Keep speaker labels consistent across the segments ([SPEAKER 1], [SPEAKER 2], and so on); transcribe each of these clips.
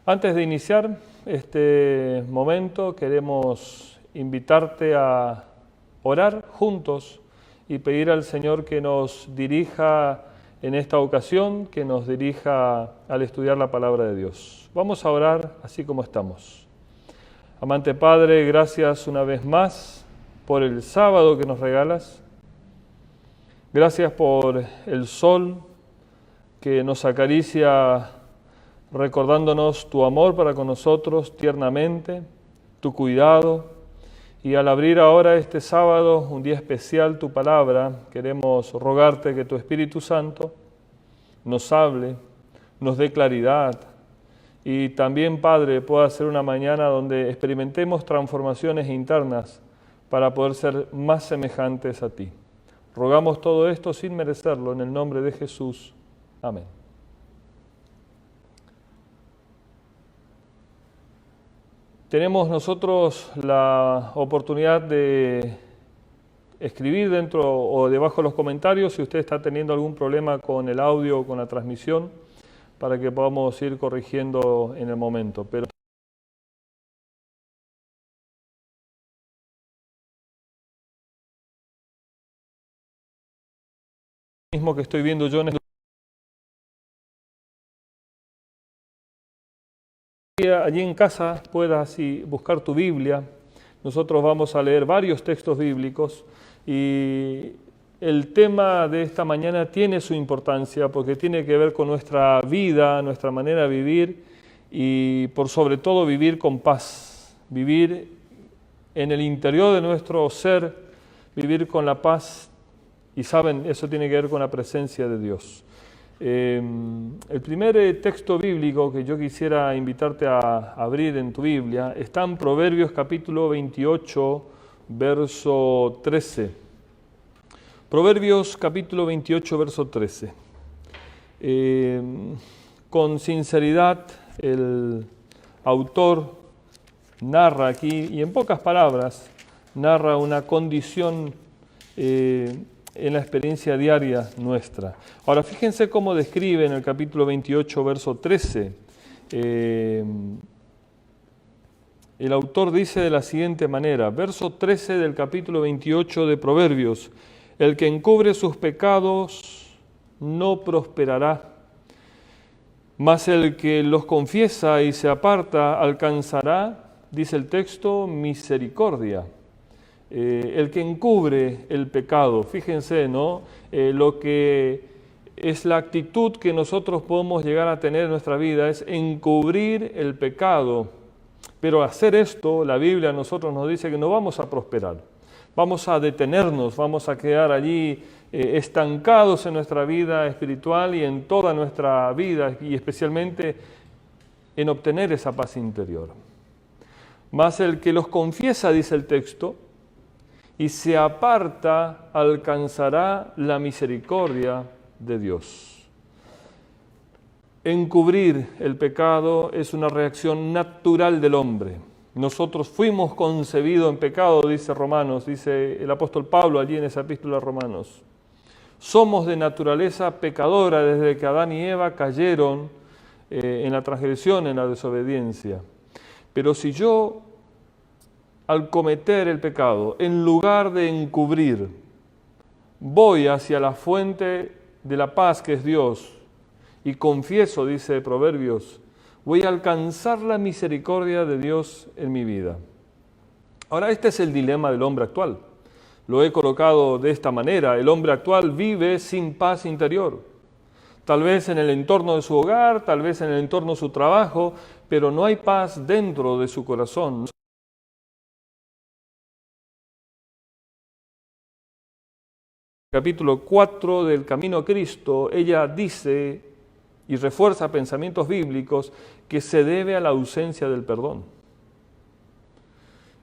[SPEAKER 1] Antes de iniciar este momento, queremos invitarte a orar juntos y pedir al Señor que nos dirija en esta ocasión, que nos dirija al estudiar la palabra de Dios. Vamos a orar así como estamos. Amante Padre, gracias una vez más por el sábado que nos regalas. Gracias por el sol que nos acaricia recordándonos tu amor para con nosotros tiernamente, tu cuidado. Y al abrir ahora este sábado, un día especial, tu palabra, queremos rogarte que tu Espíritu Santo nos hable, nos dé claridad y también, Padre, pueda ser una mañana donde experimentemos transformaciones internas para poder ser más semejantes a ti. Rogamos todo esto sin merecerlo, en el nombre de Jesús. Amén. Tenemos nosotros la oportunidad de escribir dentro o debajo de los comentarios si usted está teniendo algún problema con el audio o con la transmisión, para que podamos ir corrigiendo en el momento. Pero mismo que estoy viendo yo allí en casa puedas buscar tu Biblia. Nosotros vamos a leer varios textos bíblicos y el tema de esta mañana tiene su importancia porque tiene que ver con nuestra vida, nuestra manera de vivir y por sobre todo vivir con paz, vivir en el interior de nuestro ser, vivir con la paz y saben, eso tiene que ver con la presencia de Dios. El primer texto bíblico que yo quisiera invitarte a abrir en tu Biblia está en Proverbios capítulo 28, verso 13. Proverbios capítulo 28, verso 13. Con sinceridad el autor narra aquí, y en pocas palabras, narra una condición en la experiencia diaria nuestra. Ahora, fíjense cómo describe en el capítulo 28, verso 13. El autor dice de la siguiente manera, verso 13 del capítulo 28 de Proverbios: el que encubre sus pecados no prosperará, mas el que los confiesa y se aparta alcanzará, dice el texto, misericordia. El que encubre el pecado, fíjense, ¿no? Lo que es la actitud que nosotros podemos llegar a tener en nuestra vida es encubrir el pecado, pero hacer esto, la Biblia a nosotros nos dice que no vamos a prosperar, vamos a detenernos, vamos a quedar allí estancados en nuestra vida espiritual y en toda nuestra vida y especialmente en obtener esa paz interior. Mas el que los confiesa, dice el texto, y se aparta, alcanzará la misericordia de Dios. Encubrir el pecado es una reacción natural del hombre. Nosotros fuimos concebidos en pecado, dice Romanos, dice el apóstol Pablo allí en esa epístola a Romanos. Somos de naturaleza pecadora desde que Adán y Eva cayeron en la transgresión, en la desobediencia. Pero si yo, al cometer el pecado, en lugar de encubrir, voy hacia la fuente de la paz que es Dios y confieso, dice Proverbios, voy a alcanzar la misericordia de Dios en mi vida. Ahora, este es el dilema del hombre actual. Lo he colocado de esta manera. El hombre actual vive sin paz interior. Tal vez en el entorno de su hogar, tal vez en el entorno de su trabajo, pero no hay paz dentro de su corazón. Capítulo 4 del Camino a Cristo, ella dice y refuerza pensamientos bíblicos que se debe a la ausencia del perdón.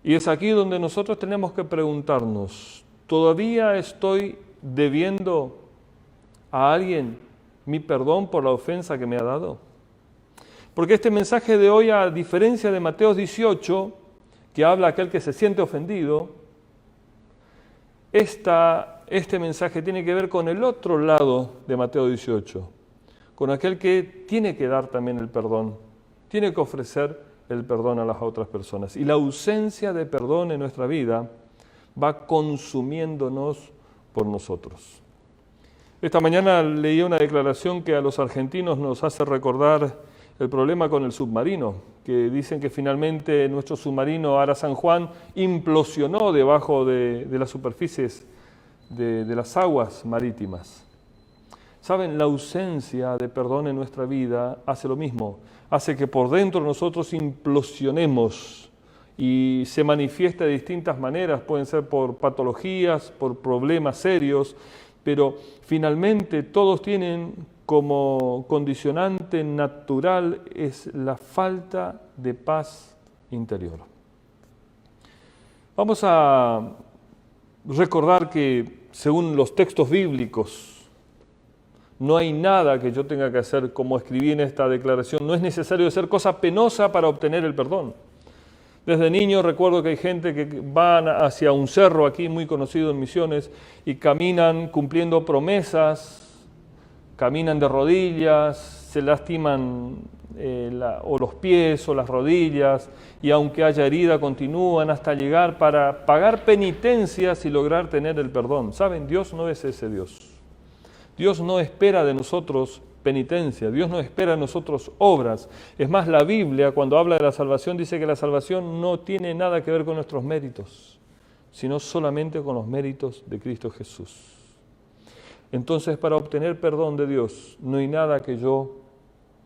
[SPEAKER 1] Y es aquí donde nosotros tenemos que preguntarnos, ¿todavía estoy debiendo a alguien mi perdón por la ofensa que me ha dado? Porque este mensaje de hoy, a diferencia de Mateo 18, que habla aquel que se siente ofendido, este mensaje tiene que ver con el otro lado de Mateo 18, con aquel que tiene que dar también el perdón. tiene que ofrecer el perdón a las otras personas. Y la ausencia de perdón en nuestra vida va consumiéndonos por nosotros. Esta mañana leí una declaración que a los argentinos nos hace recordar el problema con el submarino, que dicen que finalmente nuestro submarino Ara San Juan implosionó debajo de las superficies de las aguas marítimas. ¿Saben? La ausencia de perdón en nuestra vida hace lo mismo, hace que por dentro nosotros implosionemos y se manifiesta de distintas maneras, pueden ser por patologías, por problemas serios, pero finalmente todos tienen como condicionante natural es la falta de paz interior. Vamos a recordar que según los textos bíblicos, no hay nada que yo tenga que hacer, como escribí en esta declaración, no es necesario hacer cosa penosa para obtener el perdón. Desde niño recuerdo que hay gente que van hacia un cerro aquí muy conocido en Misiones y caminan cumpliendo promesas, caminan de rodillas, se lastiman o los pies o las rodillas y aunque haya herida continúan hasta llegar para pagar penitencias y lograr tener el perdón. ¿Saben? Dios no es ese Dios. Dios no espera de nosotros penitencia, Dios no espera de nosotros obras. Es más, la Biblia cuando habla de la salvación dice que la salvación no tiene nada que ver con nuestros méritos, sino solamente con los méritos de Cristo Jesús. Entonces, para obtener perdón de Dios, no hay nada que yo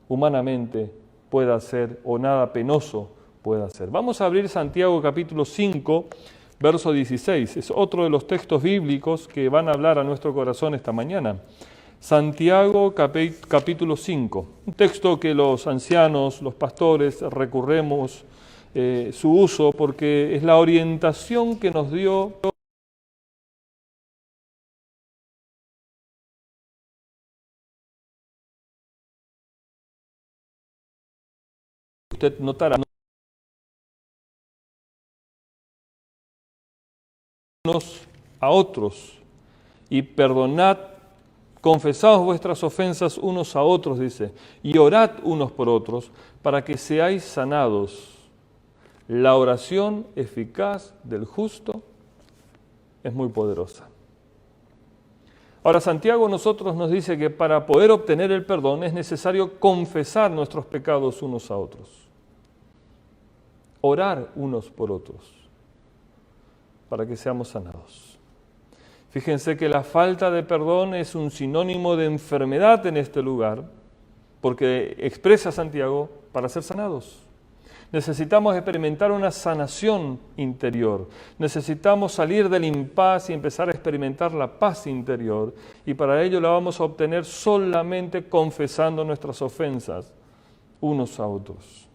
[SPEAKER 1] humanamente pueda hacer o nada penoso pueda hacer. Vamos a abrir Santiago capítulo 5, verso 16. Es otro de los textos bíblicos que van a hablar a nuestro corazón esta mañana. Santiago capítulo 5, un texto que los ancianos, los pastores, recurremos su uso porque es la orientación que nos dio usted notará unos a otros y perdonad, confesaos vuestras ofensas unos a otros, dice, y orad unos por otros para que seáis sanados. La oración eficaz del justo es muy poderosa. Ahora, Santiago nosotros nos dice que para poder obtener el perdón es necesario confesar nuestros pecados unos a otros. Orar unos por otros para que seamos sanados. Fíjense que la falta de perdón es un sinónimo de enfermedad en este lugar, porque expresa Santiago para ser sanados. Necesitamos experimentar una sanación interior. Necesitamos salir del impas y empezar a experimentar la paz interior. Y para ello la vamos a obtener solamente confesando nuestras ofensas unos a otros.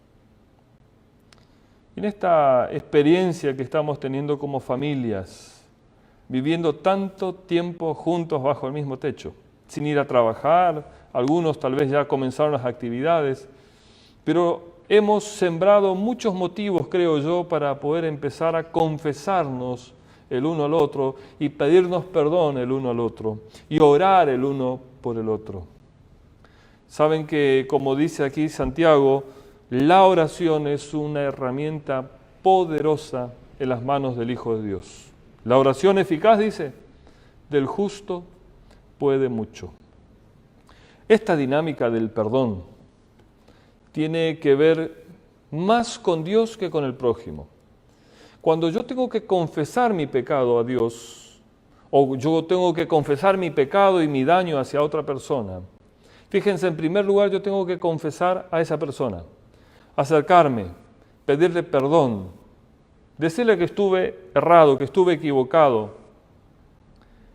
[SPEAKER 1] En esta experiencia que estamos teniendo como familias, viviendo tanto tiempo juntos bajo el mismo techo, sin ir a trabajar, algunos tal vez ya comenzaron las actividades, pero hemos sembrado muchos motivos, creo yo, para poder empezar a confesarnos el uno al otro y pedirnos perdón el uno al otro y orar el uno por el otro. Saben que, como dice aquí Santiago, la oración es una herramienta poderosa en las manos del Hijo de Dios. La oración eficaz, dice, del justo puede mucho. Esta dinámica del perdón tiene que ver más con Dios que con el prójimo. Cuando yo tengo que confesar mi pecado a Dios, o yo tengo que confesar mi pecado y mi daño hacia otra persona, fíjense, en primer lugar yo tengo que confesar a esa persona, acercarme, pedirle perdón, decirle que estuve errado, que estuve equivocado.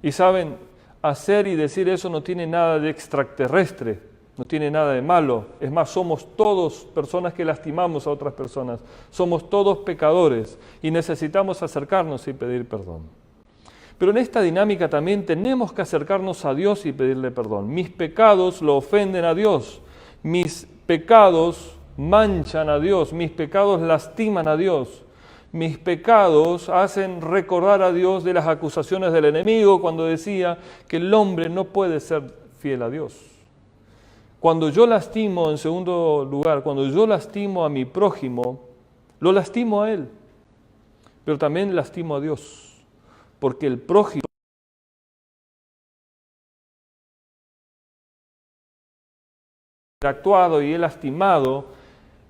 [SPEAKER 1] Y saben, hacer y decir eso no tiene nada de extraterrestre, no tiene nada de malo. Es más, somos todos personas que lastimamos a otras personas. Somos todos pecadores y necesitamos acercarnos y pedir perdón. Pero en esta dinámica también tenemos que acercarnos a Dios y pedirle perdón. Mis pecados lo ofenden a Dios. Mis pecados manchan a Dios. Mis pecados lastiman a Dios. Mis pecados hacen recordar a Dios de las acusaciones del enemigo cuando decía que el hombre no puede ser fiel a Dios. Cuando yo lastimo, en segundo lugar, cuando yo lastimo a mi prójimo, lo lastimo a él, pero también lastimo a Dios, porque el prójimo actuado y he lastimado,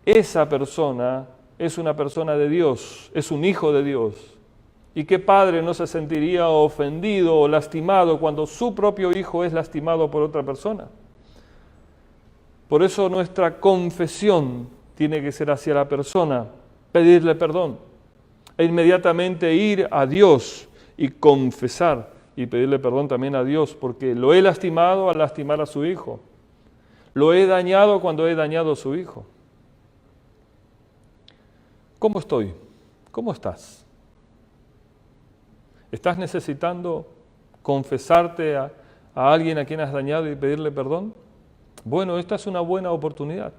[SPEAKER 1] esa persona es una persona de Dios, es un hijo de Dios. ¿Y qué padre no se sentiría ofendido o lastimado cuando su propio hijo es lastimado por otra persona? Por eso nuestra confesión tiene que ser hacia la persona, pedirle perdón e inmediatamente ir a Dios y confesar y pedirle perdón también a Dios, porque lo he lastimado al lastimar a su hijo. Lo he dañado cuando he dañado a su hijo. ¿Cómo estoy? ¿Cómo estás? ¿Estás necesitando confesarte a alguien a quien has dañado y pedirle perdón? Bueno, esta es una buena oportunidad.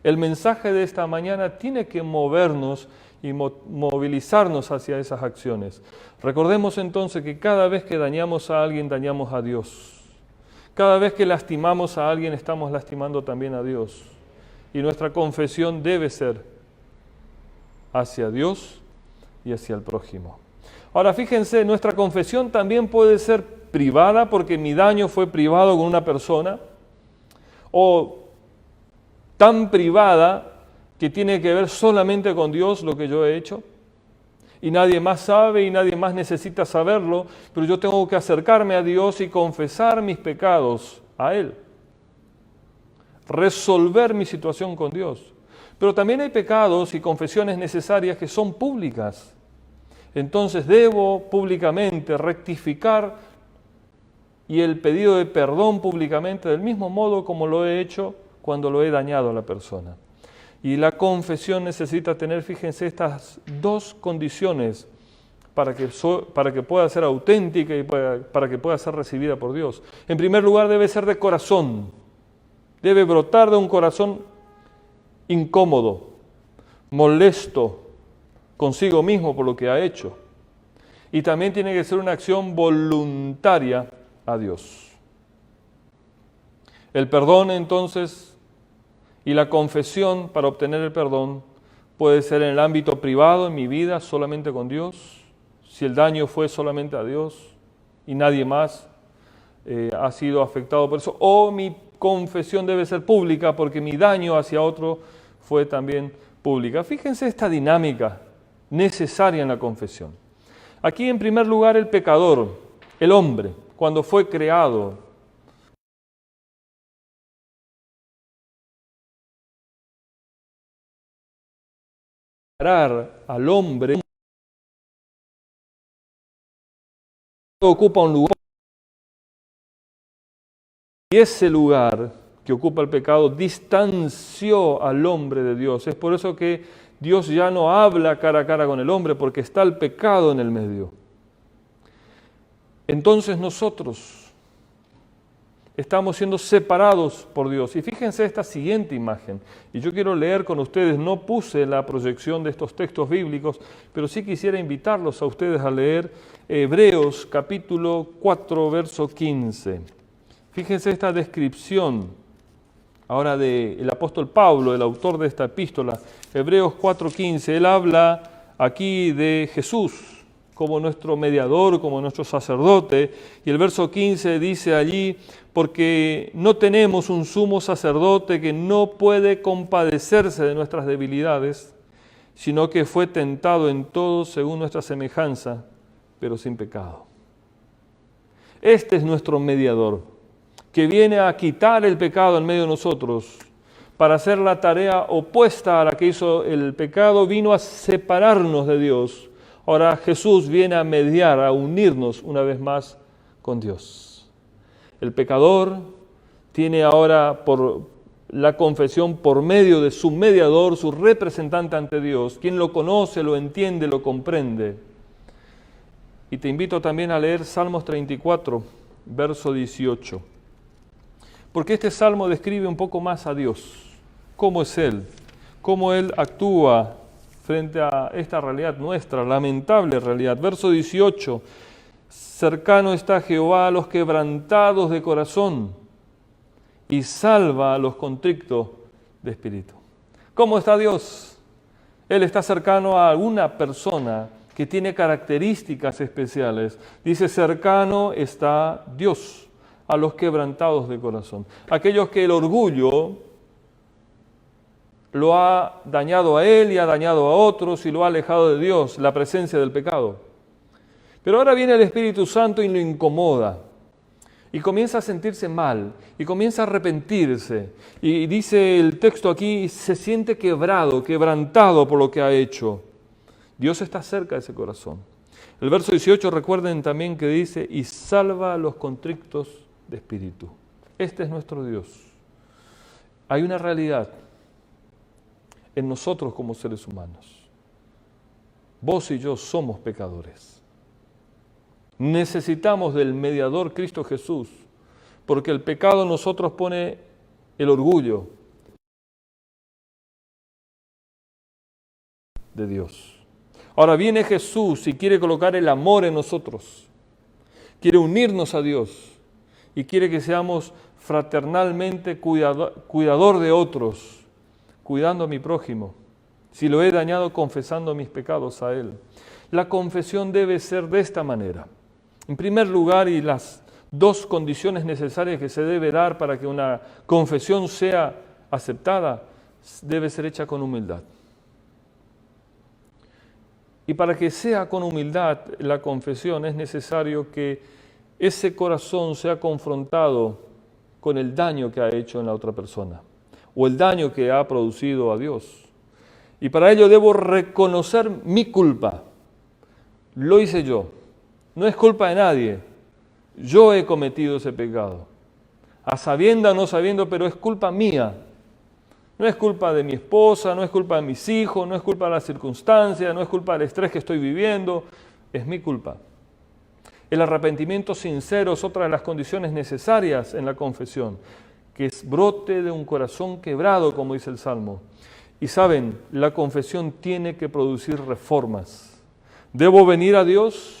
[SPEAKER 1] El mensaje de esta mañana tiene que movernos y movilizarnos hacia esas acciones. Recordemos entonces que cada vez que dañamos a alguien, dañamos a Dios. Cada vez que lastimamos a alguien, estamos lastimando también a Dios. Y nuestra confesión debe ser hacia Dios y hacia el prójimo. Ahora fíjense, nuestra confesión también puede ser privada porque mi daño fue privado con una persona, o tan privada que tiene que ver solamente con Dios lo que yo he hecho, y nadie más sabe y nadie más necesita saberlo, pero yo tengo que acercarme a Dios y confesar mis pecados a Él, resolver mi situación con Dios. Pero también hay pecados y confesiones necesarias que son públicas. Entonces debo públicamente rectificar y el pedido de perdón públicamente del mismo modo como lo he hecho cuando lo he dañado a la persona. Y la confesión necesita tener, fíjense, estas dos condiciones para que pueda ser auténtica y para que pueda ser recibida por Dios. En primer lugar, debe ser de corazón. Debe brotar de un corazón incómodo, molesto consigo mismo por lo que ha hecho. Y también tiene que ser una acción voluntaria a Dios. El perdón, entonces, y la confesión para obtener el perdón puede ser en el ámbito privado, en mi vida, solamente con Dios, si el daño fue solamente a Dios y nadie más ha sido afectado por eso, o mi confesión debe ser pública porque mi daño hacia otro fue también pública. Fíjense esta dinámica necesaria en la confesión. Aquí en primer lugar el pecador, el hombre, cuando fue creado, al hombre ocupa un lugar y ese lugar que ocupa el pecado distanció al hombre de Dios. Es por eso que Dios ya no habla cara a cara con el hombre porque está el pecado en el medio. Entonces nosotros estamos siendo separados por Dios. Y fíjense esta siguiente imagen. Y yo quiero leer con ustedes, no puse la proyección de estos textos bíblicos, pero sí quisiera invitarlos a ustedes a leer Hebreos capítulo 4, verso 15. Fíjense esta descripción ahora del apóstol Pablo, el autor de esta epístola. Hebreos 4:15, él habla aquí de Jesús como nuestro mediador, como nuestro sacerdote, y el verso 15 dice allí, porque no tenemos un sumo sacerdote que no puede compadecerse de nuestras debilidades, sino que fue tentado en todo según nuestra semejanza, pero sin pecado. Este es nuestro mediador, que viene a quitar el pecado en medio de nosotros, para hacer la tarea opuesta a la que hizo el pecado, vino a separarnos de Dios. Ahora Jesús viene a mediar, a unirnos una vez más con Dios. El pecador tiene ahora por la confesión por medio de su mediador, su representante ante Dios, quien lo conoce, lo entiende, lo comprende. Y te invito también a leer Salmos 34, verso 18. Porque este salmo describe un poco más a Dios, cómo es Él, cómo Él actúa frente a esta realidad nuestra, lamentable realidad. Verso 18, cercano está Jehová a los quebrantados de corazón y salva a los contritos de espíritu. ¿Cómo está Dios? Él está cercano a alguna persona que tiene características especiales. Dice, cercano está Dios a los quebrantados de corazón. Aquellos que el orgullo lo ha dañado a él y ha dañado a otros y lo ha alejado de Dios, la presencia del pecado. Pero ahora viene el Espíritu Santo y lo incomoda. Y comienza a sentirse mal, y comienza a arrepentirse. Y dice el texto aquí, se siente quebrantado por lo que ha hecho. Dios está cerca de ese corazón. El verso 18, recuerden también que dice, y salva a los contritos de espíritu. Este es nuestro Dios. Hay una realidad en nosotros como seres humanos. Vos y yo somos pecadores. Necesitamos del mediador Cristo Jesús, porque el pecado en nosotros pone el orgullo de Dios. Ahora viene Jesús y quiere colocar el amor en nosotros, quiere unirnos a Dios y quiere que seamos fraternalmente cuidador de otros, cuidando a mi prójimo. Si lo he dañado, confesando mis pecados a Él. La confesión debe ser de esta manera. En primer lugar, y las dos condiciones necesarias que se debe dar para que una confesión sea aceptada, debe ser hecha con humildad. Y para que sea con humildad la confesión es necesario que ese corazón sea confrontado con el daño que ha hecho en la otra persona o el daño que ha producido a Dios. Y para ello debo reconocer mi culpa. Lo hice yo. No es culpa de nadie. Yo he cometido ese pecado. A sabienda o no sabiendo, pero es culpa mía. No es culpa de mi esposa, no es culpa de mis hijos, no es culpa de las circunstancias, no es culpa del estrés que estoy viviendo. Es mi culpa. El arrepentimiento sincero es otra de las condiciones necesarias en la confesión, que es brote de un corazón quebrado, como dice el Salmo. Y saben, la confesión tiene que producir reformas. Debo venir a Dios,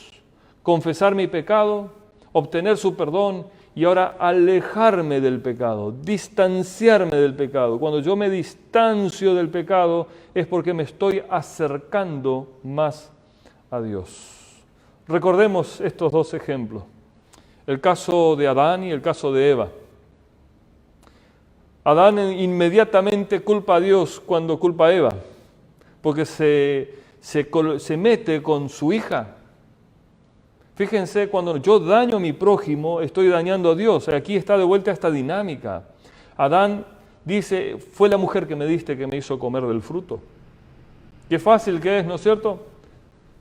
[SPEAKER 1] confesar mi pecado, obtener su perdón y ahora alejarme del pecado, distanciarme del pecado. Cuando yo me distancio del pecado es porque me estoy acercando más a Dios. Recordemos estos dos ejemplos, el caso de Adán y el caso de Eva. Adán inmediatamente culpa a Dios cuando culpa a Eva, porque se mete con su hija. Fíjense, cuando yo daño a mi prójimo, estoy dañando a Dios. Aquí está de vuelta esta dinámica. Adán dice, fue la mujer que me diste que me hizo comer del fruto. Qué fácil que es, ¿no es cierto?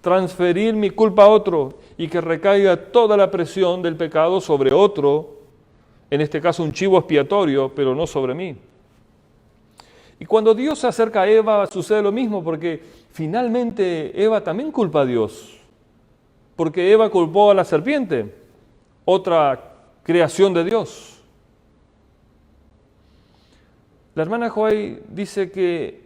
[SPEAKER 1] Transferir mi culpa a otro y que recaiga toda la presión del pecado sobre otro, en este caso un chivo expiatorio, pero no sobre mí. Y cuando Dios se acerca a Eva, sucede lo mismo, porque finalmente Eva también culpa a Dios. Porque Eva culpó a la serpiente, otra creación de Dios. La hermana Joy dice que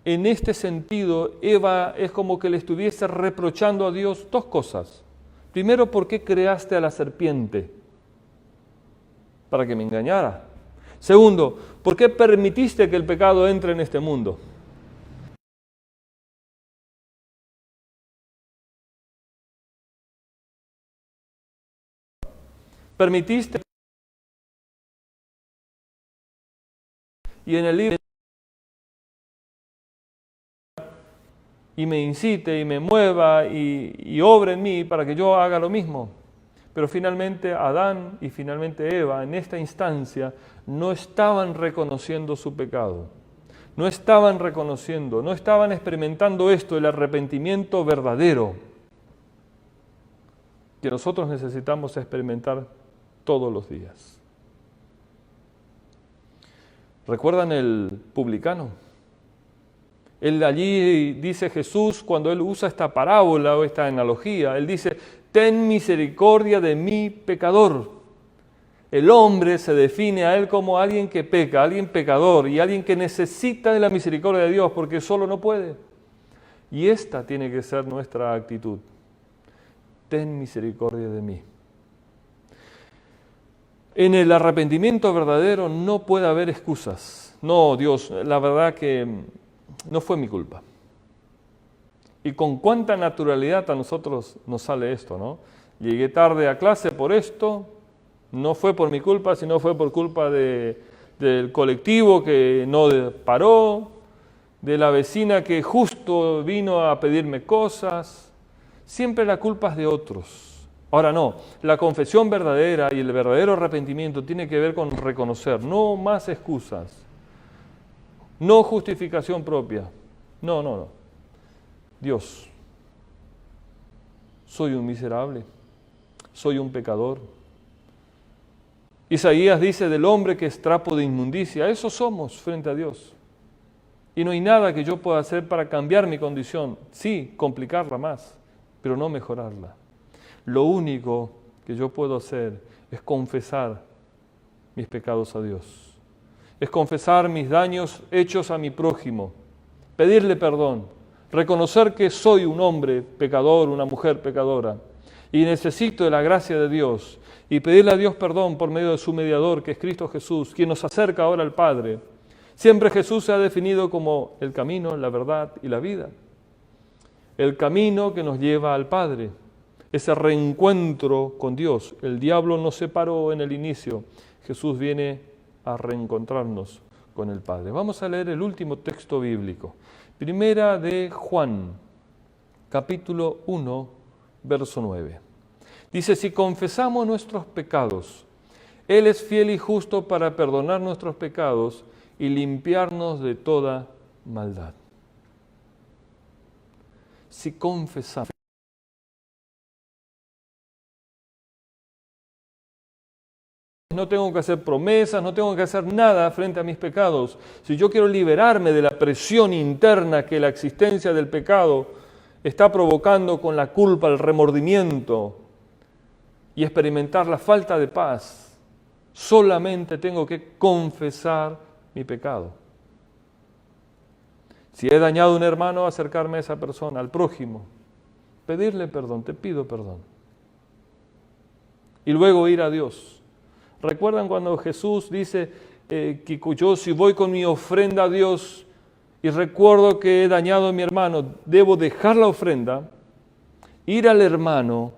[SPEAKER 1] en este sentido Eva es como que le estuviese reprochando a Dios dos cosas. Primero, ¿por qué creaste a la serpiente? Para que me engañara. Segundo, ¿por qué permitiste que el pecado entre en este mundo? Permitiste y en el libro y me incite y me mueva y obre en mí para que yo haga lo mismo. Pero finalmente Adán y finalmente Eva en esta instancia no estaban reconociendo su pecado. No estaban reconociendo, no estaban experimentando esto, el arrepentimiento verdadero que nosotros necesitamos experimentar todos los días. ¿Recuerdan el publicano? Él allí dice Jesús, cuando él usa esta parábola o esta analogía, él dice, ten misericordia de mi pecador. El hombre se define a él como alguien que peca, alguien pecador y alguien que necesita de la misericordia de Dios porque solo no puede. Y esta tiene que ser nuestra actitud. Ten misericordia de mí. En el arrepentimiento verdadero no puede haber excusas. No, Dios, la verdad que no fue mi culpa. Y con cuánta naturalidad a nosotros nos sale esto, ¿no? Llegué tarde a clase por esto, no fue por mi culpa, sino fue por culpa del colectivo que no paró, de la vecina que justo vino a pedirme cosas. Siempre la culpa es de otros. Ahora no, la confesión verdadera y el verdadero arrepentimiento tiene que ver con reconocer, no más excusas, no justificación propia. No, no, no. Dios, soy un miserable, soy un pecador. Isaías dice del hombre que es trapo de inmundicia, eso somos frente a Dios. Y no hay nada que yo pueda hacer para cambiar mi condición, sí, complicarla más, pero no mejorarla. Lo único que yo puedo hacer es confesar mis pecados a Dios, es confesar mis daños hechos a mi prójimo, pedirle perdón, reconocer que soy un hombre pecador, una mujer pecadora, y necesito de la gracia de Dios, y pedirle a Dios perdón por medio de su mediador, que es Cristo Jesús, quien nos acerca ahora al Padre. Siempre Jesús se ha definido como el camino, la verdad y la vida. El camino que nos lleva al Padre, ese reencuentro con Dios. El diablo nos separó en el inicio, Jesús viene a reencontrarnos con el Padre. Vamos a leer el último texto bíblico. Primera de Juan, capítulo 1, verso 9. Dice, si confesamos nuestros pecados, Él es fiel y justo para perdonar nuestros pecados y limpiarnos de toda maldad. Si confesamos. No tengo que hacer promesas, no tengo que hacer nada frente a mis pecados. Si yo quiero liberarme de la presión interna que la existencia del pecado está provocando con la culpa, el remordimiento y experimentar la falta de paz, solamente tengo que confesar mi pecado. Si he dañado a un hermano, acercarme a esa persona, al prójimo, pedirle perdón, te pido perdón. Y luego ir a Dios. ¿Recuerdan cuando Jesús dice que yo si voy con mi ofrenda a Dios y recuerdo que he dañado a mi hermano, debo dejar la ofrenda, ir al hermano,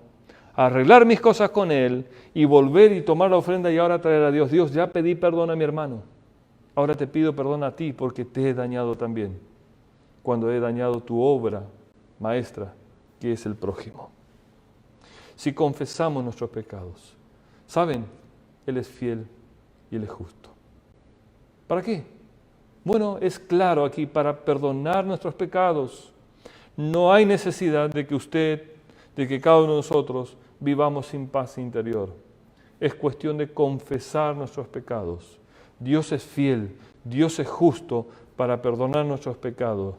[SPEAKER 1] arreglar mis cosas con él y volver y tomar la ofrenda y ahora traer a Dios? Dios, ya pedí perdón a mi hermano, ahora te pido perdón a ti porque te he dañado también, cuando he dañado tu obra maestra, que es el prójimo. Si confesamos nuestros pecados, ¿saben? Él es fiel y Él es justo. ¿Para qué? Bueno, es claro aquí, para perdonar nuestros pecados. No hay necesidad de que usted, de que cada uno de nosotros vivamos sin paz interior. Es cuestión de confesar nuestros pecados. Dios es fiel, Dios es justo para perdonar nuestros pecados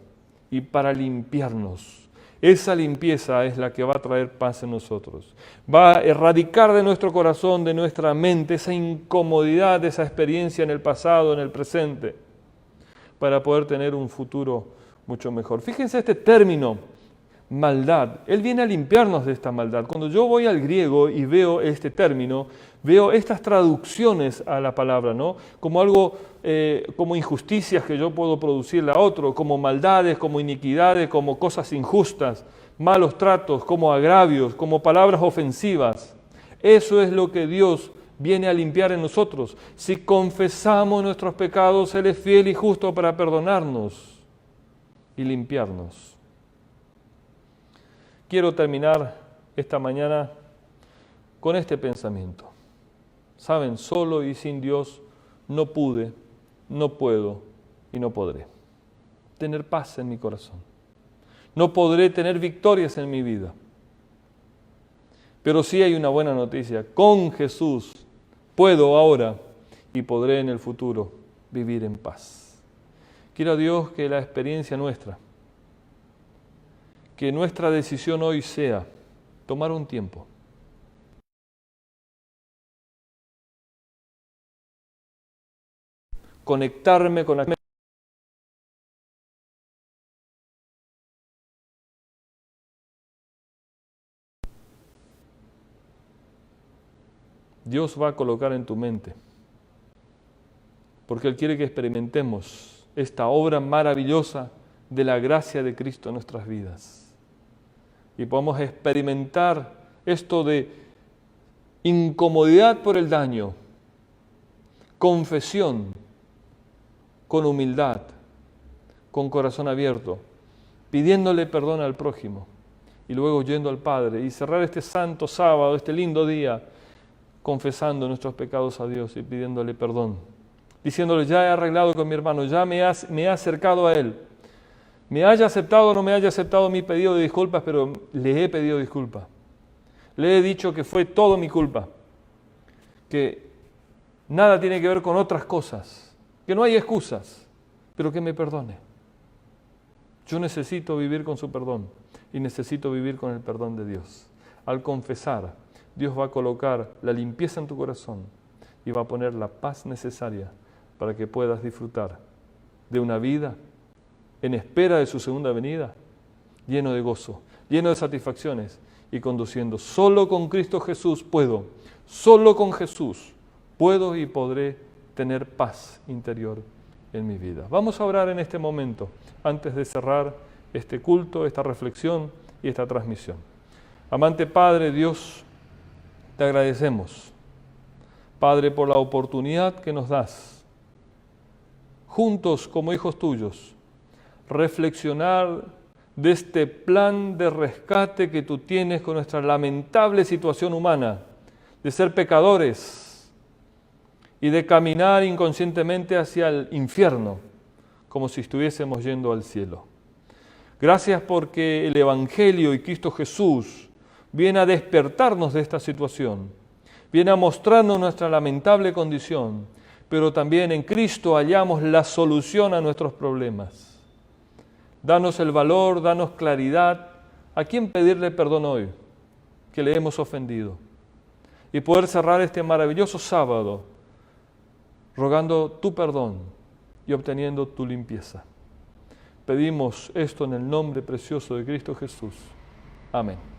[SPEAKER 1] y para limpiarnos. Esa limpieza es la que va a traer paz en nosotros. Va a erradicar de nuestro corazón, de nuestra mente, esa incomodidad, esa experiencia en el pasado, en el presente, para poder tener un futuro mucho mejor. Fíjense este término, maldad. Él viene a limpiarnos de esta maldad. Cuando yo voy al griego y veo este término, veo estas traducciones a la palabra, ¿no? Como algo, como injusticias que yo puedo producirle a otro, como maldades, como iniquidades, como cosas injustas, malos tratos, como agravios, como palabras ofensivas. Eso es lo que Dios viene a limpiar en nosotros. Si confesamos nuestros pecados, Él es fiel y justo para perdonarnos y limpiarnos. Quiero terminar esta mañana con este pensamiento. Saben, solo y sin Dios no pude, no puedo y no podré tener paz en mi corazón. No podré tener victorias en mi vida. Pero sí hay una buena noticia. Con Jesús puedo ahora y podré en el futuro vivir en paz. Quiero a Dios que la experiencia nuestra, que nuestra decisión hoy sea tomar un tiempo. Conectarme con la Dios va a colocar en tu mente, porque Él quiere que experimentemos esta obra maravillosa de la gracia de Cristo en nuestras vidas y podamos experimentar esto de incomodidad por el daño, confesión con humildad, con corazón abierto, pidiéndole perdón al prójimo y luego yendo al Padre y cerrar este santo sábado, este lindo día, confesando nuestros pecados a Dios y pidiéndole perdón, diciéndole: ya he arreglado con mi hermano, ya me he acercado a Él, me haya aceptado o no me haya aceptado mi pedido de disculpas, pero le he pedido disculpas, le he dicho que fue todo mi culpa, que nada tiene que ver con otras cosas, que no hay excusas, pero que me perdone. Yo necesito vivir con su perdón y necesito vivir con el perdón de Dios. Al confesar, Dios va a colocar la limpieza en tu corazón y va a poner la paz necesaria para que puedas disfrutar de una vida en espera de su segunda venida, lleno de gozo, lleno de satisfacciones y conduciendo. Solo con Cristo Jesús puedo, solo con Jesús puedo y podré tener paz interior en mi vida. Vamos a orar en este momento, antes de cerrar este culto, esta reflexión y esta transmisión. Amante Padre, Dios, te agradecemos, Padre, por la oportunidad que nos das, juntos como hijos tuyos, reflexionar de este plan de rescate que tú tienes con nuestra lamentable situación humana, de ser pecadores y de caminar inconscientemente hacia el infierno, como si estuviésemos yendo al cielo. Gracias porque el Evangelio y Cristo Jesús viene a despertarnos de esta situación, viene a mostrarnos nuestra lamentable condición, pero también en Cristo hallamos la solución a nuestros problemas. Danos el valor, danos claridad a quién pedirle perdón hoy, que le hemos ofendido, y poder cerrar este maravilloso sábado rogando tu perdón y obteniendo tu limpieza. Pedimos esto en el nombre precioso de Cristo Jesús. Amén.